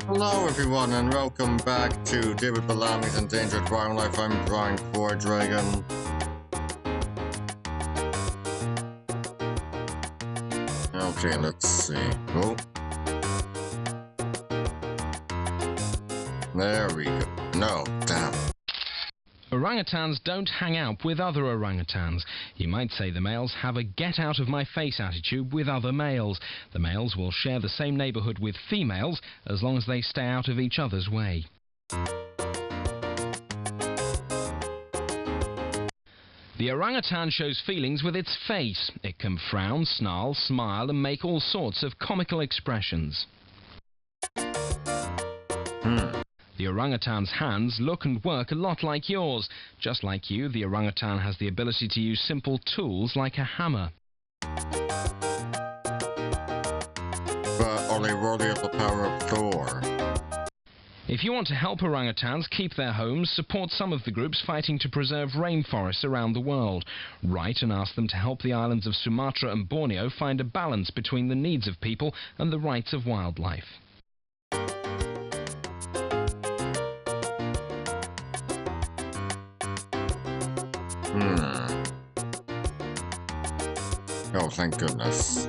Hello everyone and welcome back to David Bellamy's Endangered Wildlife. I'm Brian Dragon. Okay, let's see. Oh. There we go. No, damn. Orangutans don't hang out with other orangutans. You might say the males have a get-out-of-my-face attitude with other males. The males will share the same neighborhood with females as long as they stay out of each other's way. The orangutan shows feelings with its face. It can frown, snarl, smile, and make all sorts of comical expressions. The orangutan's hands look and work a lot like yours. Just like you, the orangutan has the ability to use simple tools like a hammer. But are they worthy of the power of Thor? If you want to help orangutans keep their homes, support some of the groups fighting to preserve rainforests around the world. Write and ask them to help the islands of Sumatra and Borneo find a balance between the needs of people and the rights of wildlife. Oh, thank goodness.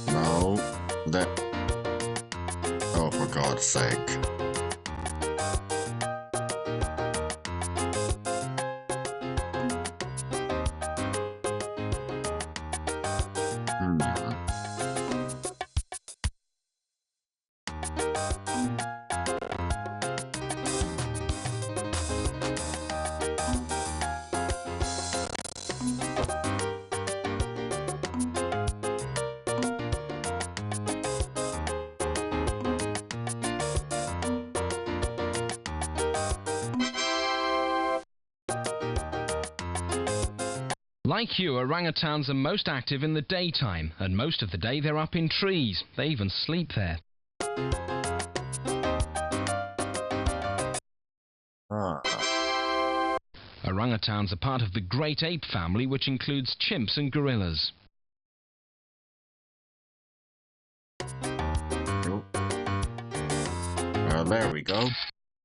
No, that... Oh, for God's sake. Like you, orangutans are most active in the daytime, and most of the day they're up in trees. They even sleep there. Orangutans are part of the great ape family, which includes chimps and gorillas. There we go.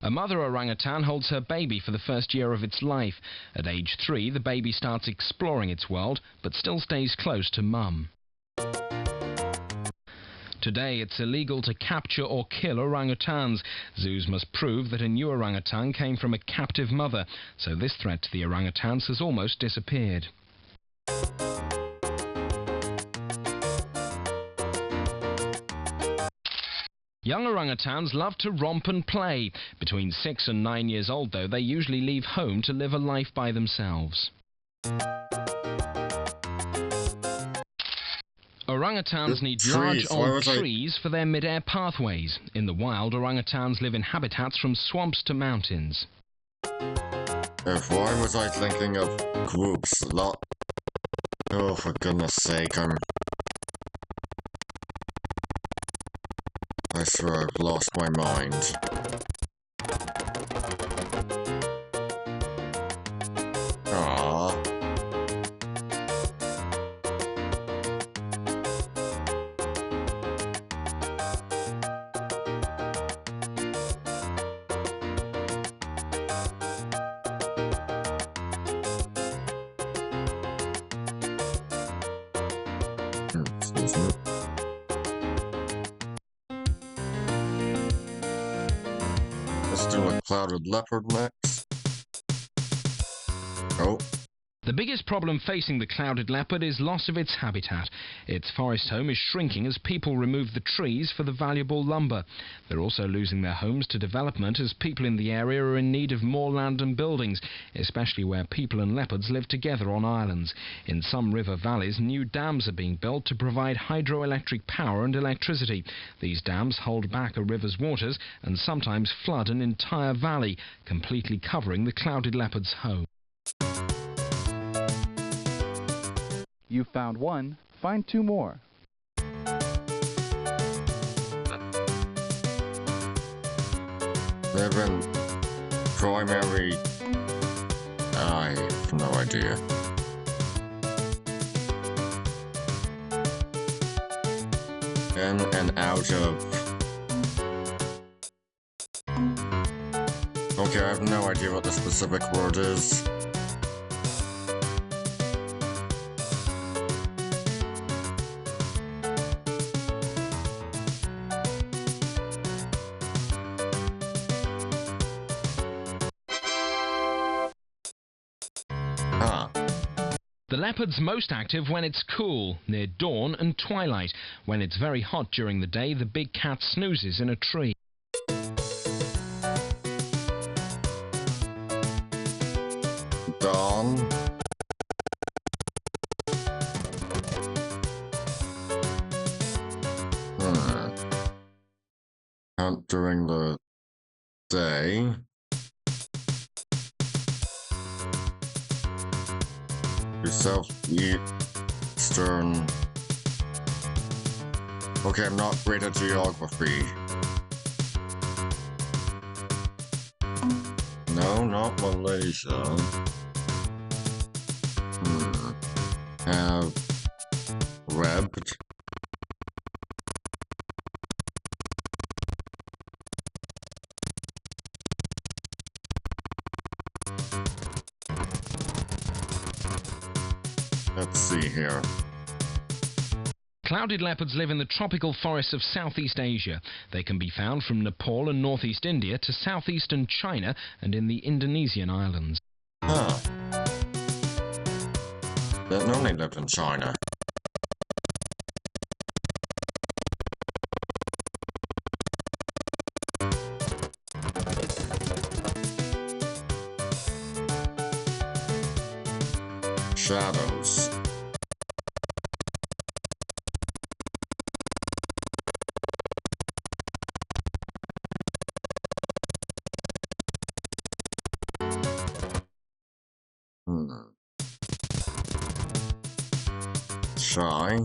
A mother orangutan holds her baby for the first year of its life. At age 3, the baby starts exploring its world, but still stays close to mum. Today, it's illegal to capture or kill orangutans. Zoos must prove that a new orangutan came from a captive mother, so this threat to the orangutans has almost disappeared. Young orangutans love to romp and play. Between 6 and 9 years old, though, they usually leave home to live a life by themselves. Orangutans need large old trees for their mid-air pathways. In the wild, orangutans live in habitats from swamps to mountains. Why was I thinking of groups? Oh, for goodness sake, I swear I've lost my mind. Aww. Excuse me. Let's do a clouded leopard next. Oh. The biggest problem facing the clouded leopard is loss of its habitat. Its forest home is shrinking as people remove the trees for the valuable lumber. They're also losing their homes to development as people in the area are in need of more land and buildings, especially where people and leopards live together on islands. In some river valleys, new dams are being built to provide hydroelectric power and electricity. These dams hold back a river's waters and sometimes flood an entire valley, completely covering the clouded leopard's home. You found one, find 2 more. Live in primary... I have no idea. In and out of... Okay, I have no idea what the specific word is. The leopard's most active when it's cool, near dawn and twilight. When it's very hot during the day, the big cat snoozes in a tree. Dawn. Hunt during the day. Southeastern. Okay, I'm not great at geography. No, not Malaysia. Have webbed. Let's see here. Clouded leopards live in the tropical forests of Southeast Asia. They can be found from Nepal and northeast India to southeastern China and in the Indonesian islands. Didn't know they lived in China. Shadows. Shy.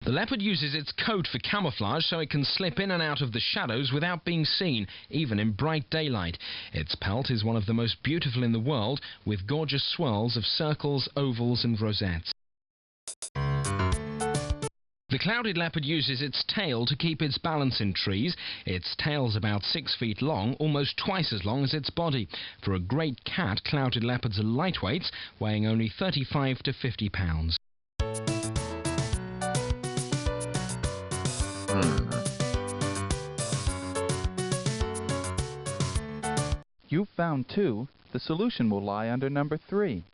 The leopard uses its coat for camouflage so it can slip in and out of the shadows without being seen, even in bright daylight. Its pelt is one of the most beautiful in the world, with gorgeous swirls of circles, ovals and rosettes. The clouded leopard uses its tail to keep its balance in trees. Its tail's about 6 feet long, almost twice as long as its body. For a great cat, clouded leopards are lightweights, weighing only 35 to 50 pounds. You've found 2. The solution will lie under number 3.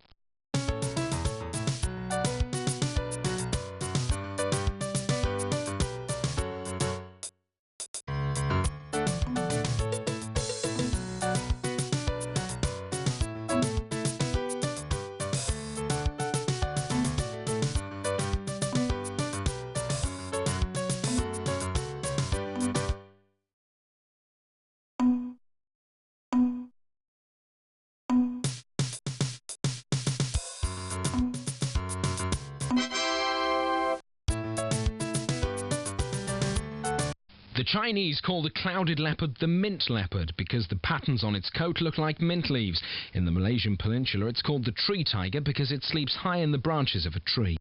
The Chinese call the clouded leopard the mint leopard because the patterns on its coat look like mint leaves. In the Malaysian peninsula, it's called the tree tiger because it sleeps high in the branches of a tree.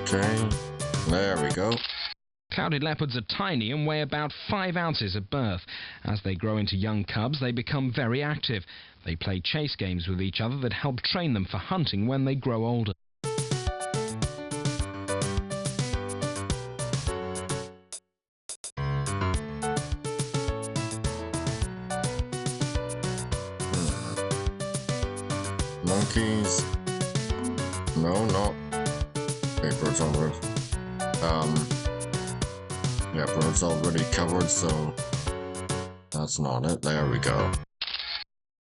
Okay, there we go. Clouded leopards are tiny and weigh about 5 ounces at birth. As they grow into young cubs, they become very active. They play chase games with each other that help train them for hunting when they grow older. Monkeys. No, not. Okay, birds on roof. Yeah, bird's already covered, so that's not it. There we go.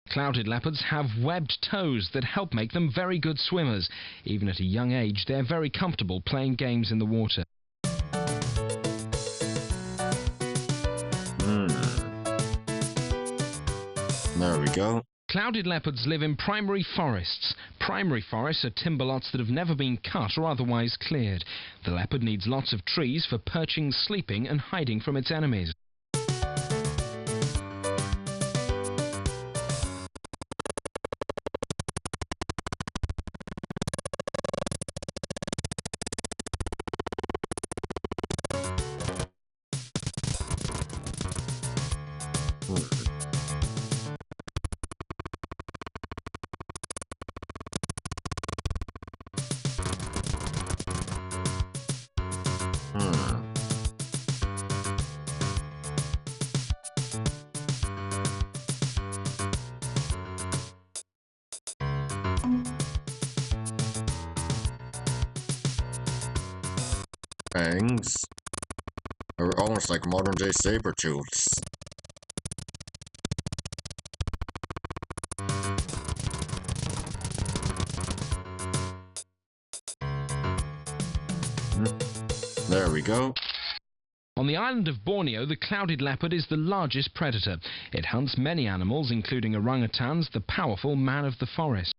Clouded leopards have webbed toes that help make them very good swimmers. Even at a young age, they're very comfortable playing games in the water. go. Clouded leopards live in primary forests. Primary forests are timber lots that have never been cut or otherwise cleared. The leopard needs lots of trees for perching, sleeping and hiding from its enemies. Fangs are almost like modern day saber-tooths. There we go. On the island of Borneo, the clouded leopard is the largest predator. It hunts many animals, including orangutans, the powerful man of the forest.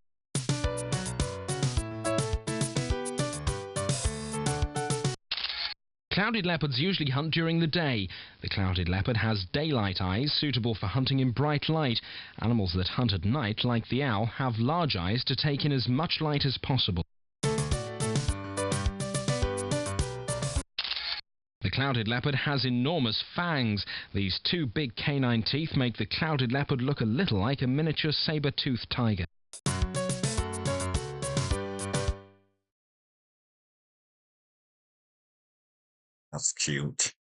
Clouded leopards usually hunt during the day. The clouded leopard has daylight eyes suitable for hunting in bright light. Animals that hunt at night, like the owl, have large eyes to take in as much light as possible. The clouded leopard has enormous fangs. These two big canine teeth make the clouded leopard look a little like a miniature saber-toothed tiger. That's cute.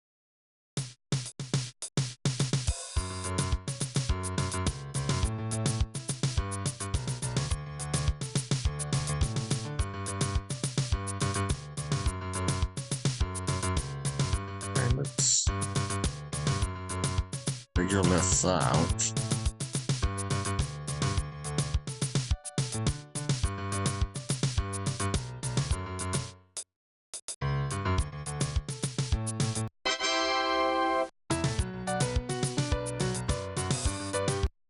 Okay, let's figure this out.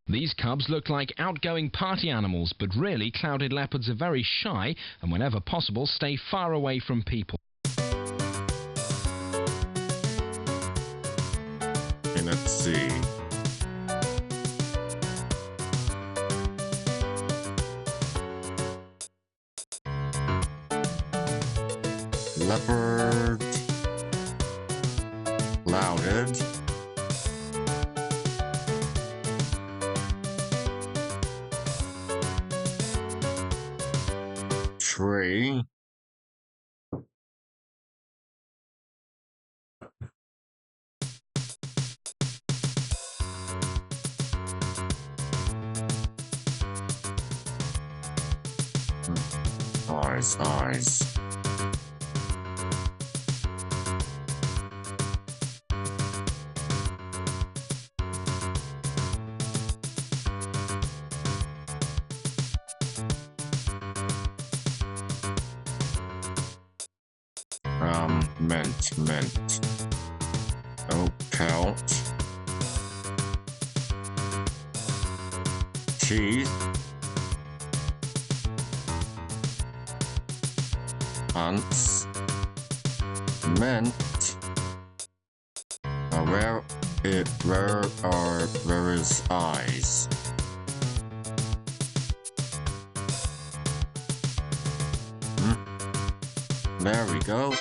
These cubs look like outgoing party animals, but really clouded leopards are very shy and whenever possible stay far away from people. Okay, let's see. Leopard. Clouded. Tree. Eyes. Mint. Oh, pelt. Teeth. Ants. Mint. Where is eyes? There we go.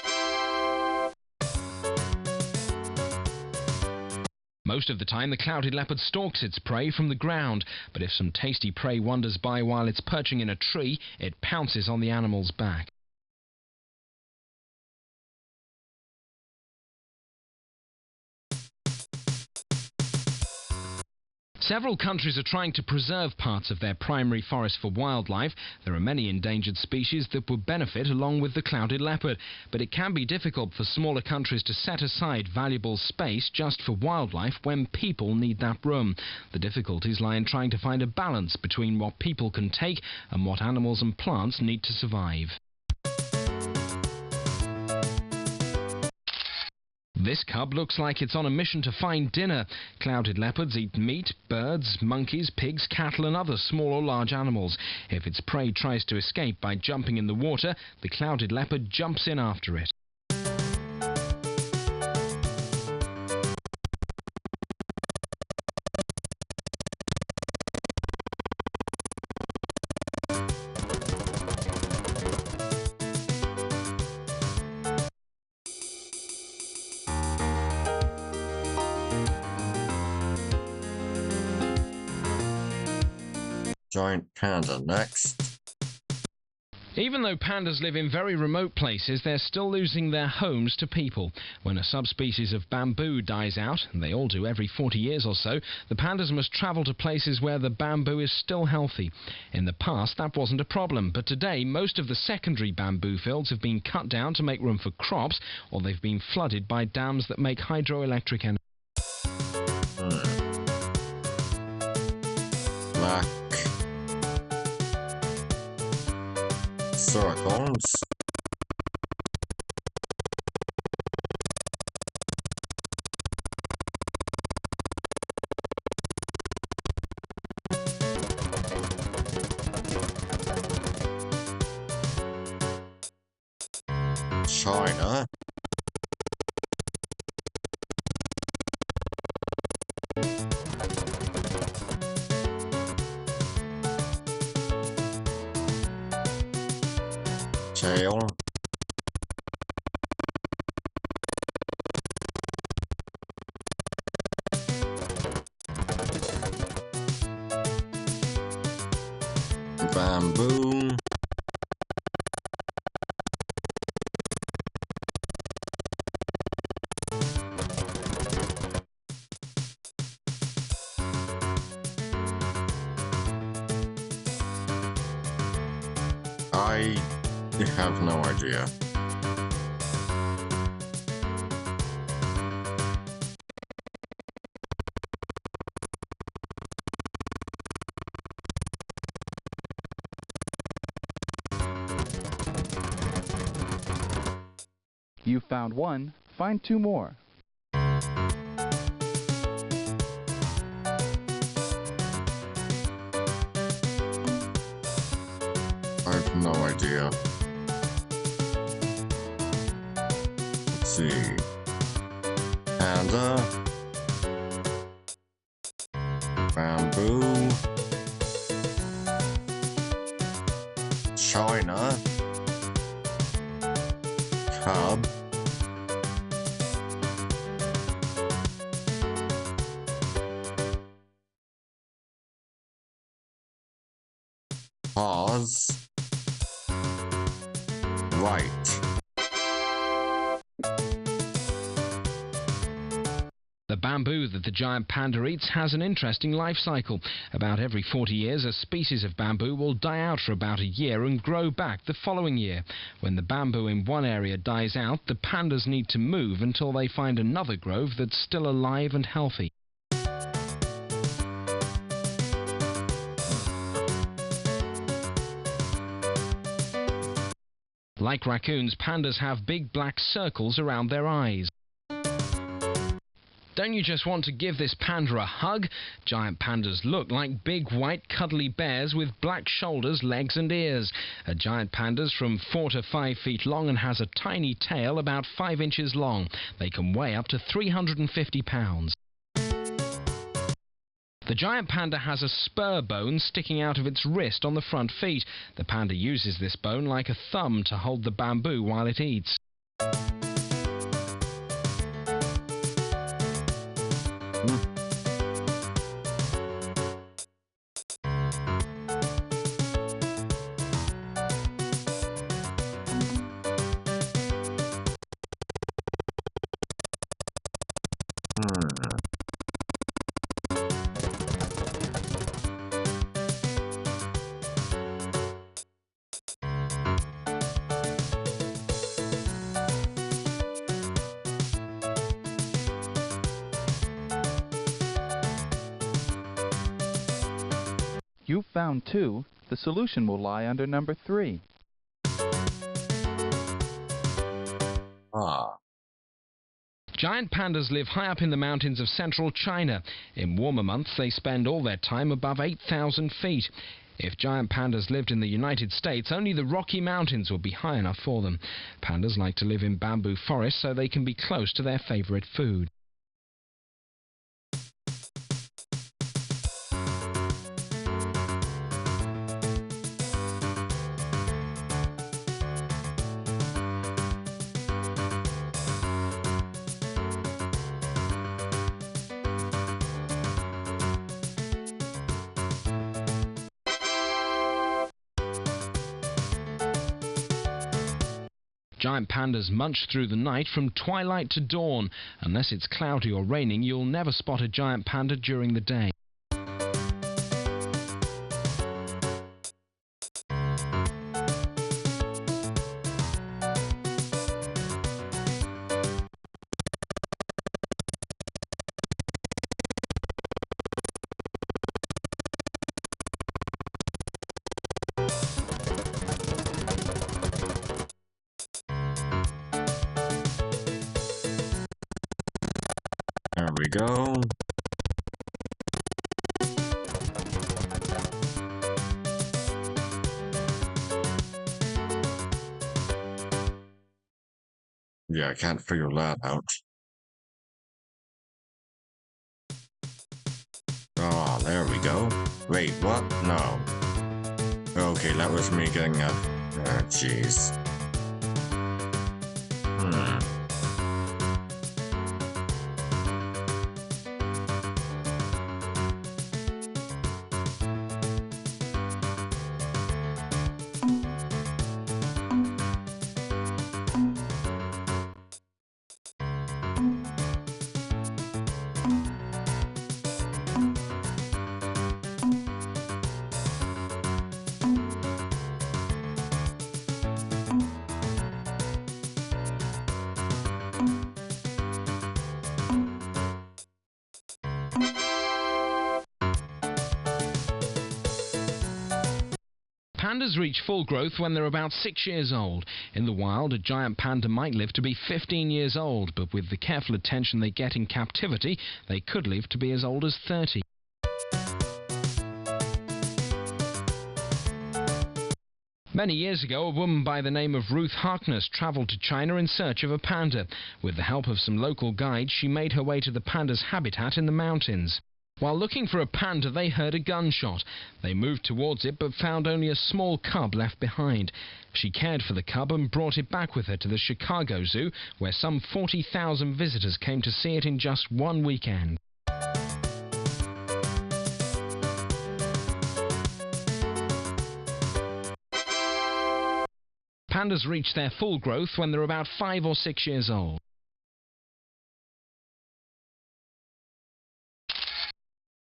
Most of the time the clouded leopard stalks its prey from the ground, but if some tasty prey wanders by while it's perching in a tree, it pounces on the animal's back. Several countries are trying to preserve parts of their primary forest for wildlife. There are many endangered species that would benefit along with the clouded leopard, but it can be difficult for smaller countries to set aside valuable space just for wildlife when people need that room. The difficulties lie in trying to find a balance between what people can take and what animals and plants need to survive. This cub looks like it's on a mission to find dinner. Clouded leopards eat meat, birds, monkeys, pigs, cattle and other small or large animals. If its prey tries to escape by jumping in the water, the clouded leopard jumps in after it. Giant panda next. Even though pandas live in very remote places, they're still losing their homes to people. When a subspecies of bamboo dies out, and they all do every 40 years or so, the pandas must travel to places where the bamboo is still healthy. In the past, that wasn't a problem, but today most of the secondary bamboo fields have been cut down to make room for crops, or they've been flooded by dams that make hydroelectric energy. Black circles. China. Tail. Bamboo. I have no idea. You found one. Find two more. I have no idea. Let's see. Panda. Bamboo. China. Cub. Pause. Right. The bamboo that the giant panda eats has an interesting life cycle. About every 40 years, a species of bamboo will die out for about a year and grow back the following year. When the bamboo in one area dies out, the pandas need to move until they find another grove that's still alive and healthy. Like raccoons, pandas have big black circles around their eyes. Don't you just want to give this panda a hug? Giant pandas look like big white cuddly bears with black shoulders, legs and ears. A giant panda's from 4 to 5 feet long and has a tiny tail about 5 inches long. They can weigh up to 350 pounds. The giant panda has a spur bone sticking out of its wrist on the front feet. The panda uses this bone like a thumb to hold the bamboo while it eats. You've found two. The solution will lie under number 3. Ah. Giant pandas live high up in the mountains of central China. In warmer months, they spend all their time above 8,000 feet. If giant pandas lived in the United States, only the Rocky Mountains would be high enough for them. Pandas like to live in bamboo forests so they can be close to their favorite food. Giant pandas munch through the night from twilight to dawn. Unless it's cloudy or raining, you'll never spot a giant panda during the day. There we go. Yeah, I can't figure that out. Oh, there we go. Wait, what? No. Okay, that was me getting a... jeez. Pandas reach full growth when they're about 6 years old. In the wild, a giant panda might live to be 15 years old, but with the careful attention they get in captivity, they could live to be as old as 30. Many years ago, a woman by the name of Ruth Harkness travelled to China in search of a panda. With the help of some local guides, she made her way to the panda's habitat in the mountains. While looking for a panda, they heard a gunshot. They moved towards it, but found only a small cub left behind. She cared for the cub and brought it back with her to the Chicago Zoo, where some 40,000 visitors came to see it in just one weekend. Pandas reach their full growth when they're about 5 or 6 years old.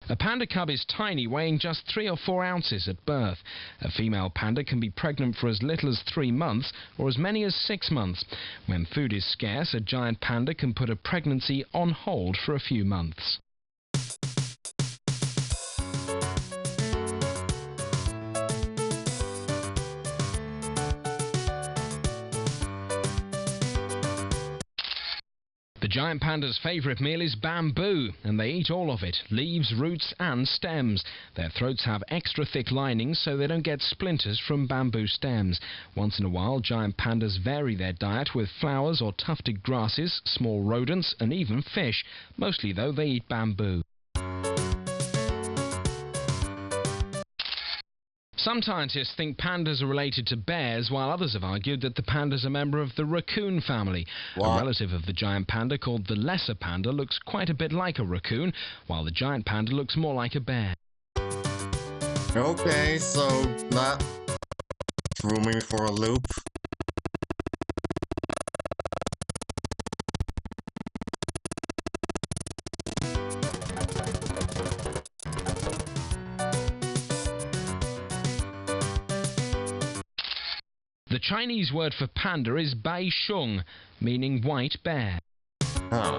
A panda cub is tiny, weighing just 3 or 4 ounces at birth. A female panda can be pregnant for as little as 3 months or as many as 6 months. When food is scarce, a giant panda can put a pregnancy on hold for a few months. The giant panda's favourite meal is bamboo, and they eat all of it, leaves, roots and stems. Their throats have extra thick linings so they don't get splinters from bamboo stems. Once in a while, giant pandas vary their diet with flowers or tufted grasses, small rodents and even fish. Mostly, though, they eat bamboo. Some scientists think pandas are related to bears, while others have argued that the panda is a member of the raccoon family. What? A relative of the giant panda called the lesser panda looks quite a bit like a raccoon, while the giant panda looks more like a bear. Okay, so that threw me for a loop. The Chinese word for panda is bai shung, meaning white bear. Huh.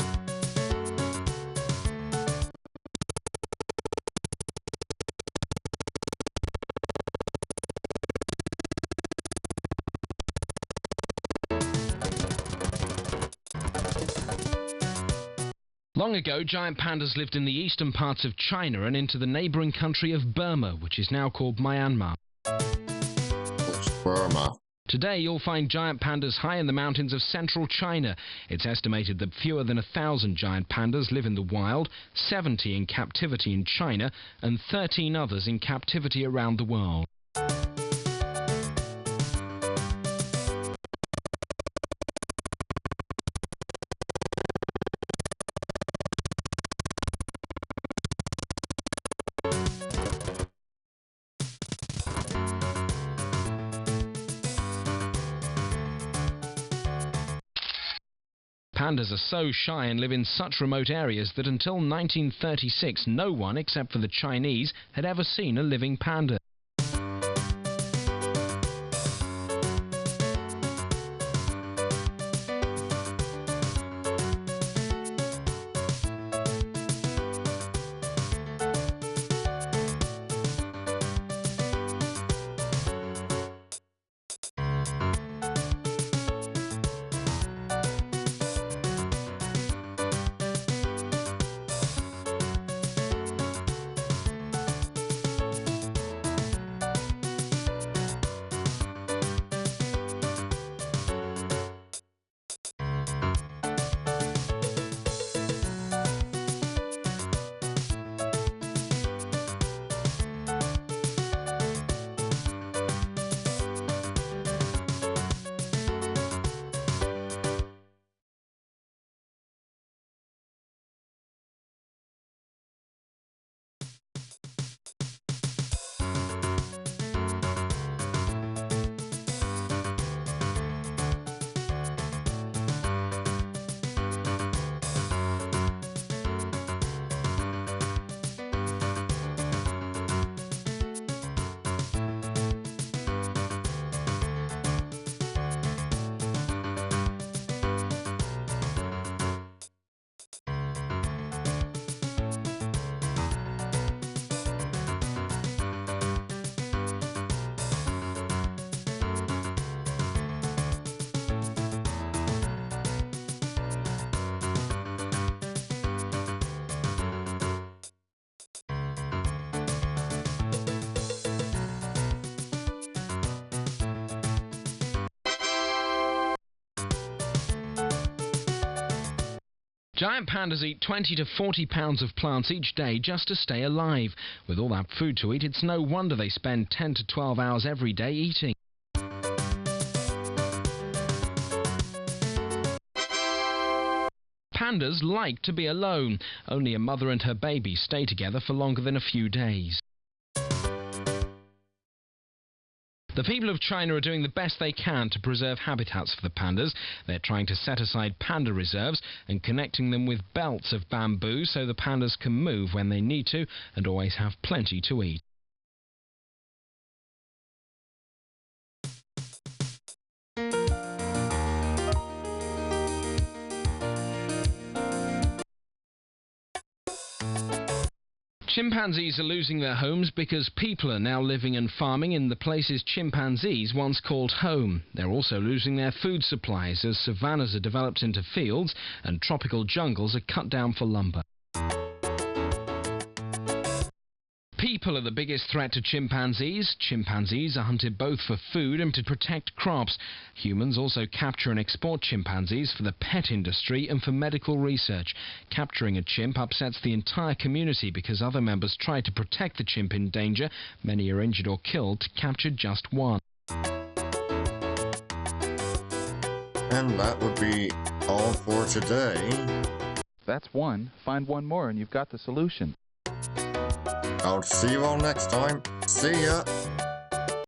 Long ago, giant pandas lived in the eastern parts of China and into the neighbouring country of Burma, which is now called Myanmar. What's Burma? Today, you'll find giant pandas high in the mountains of central China. It's estimated that fewer than 1,000 giant pandas live in the wild, 70 in captivity in China, and 13 others in captivity around the world. Pandas are so shy and live in such remote areas that until 1936 no one, except for the Chinese, had ever seen a living panda. Giant pandas eat 20 to 40 pounds of plants each day just to stay alive. With all that food to eat, it's no wonder they spend 10 to 12 hours every day eating. Pandas like to be alone. Only a mother and her baby stay together for longer than a few days. The people of China are doing the best they can to preserve habitats for the pandas. They're trying to set aside panda reserves and connecting them with belts of bamboo so the pandas can move when they need to and always have plenty to eat. Chimpanzees are losing their homes because people are now living and farming in the places chimpanzees once called home. They're also losing their food supplies as savannas are developed into fields and tropical jungles are cut down for lumber. People are the biggest threat to chimpanzees. Chimpanzees are hunted both for food and to protect crops. Humans also capture and export chimpanzees for the pet industry and for medical research. Capturing a chimp upsets the entire community because other members try to protect the chimp in danger. Many are injured or killed to capture just one. And that would be all for today. That's one. Find one more and you've got the solution. I'll see you all next time. See ya!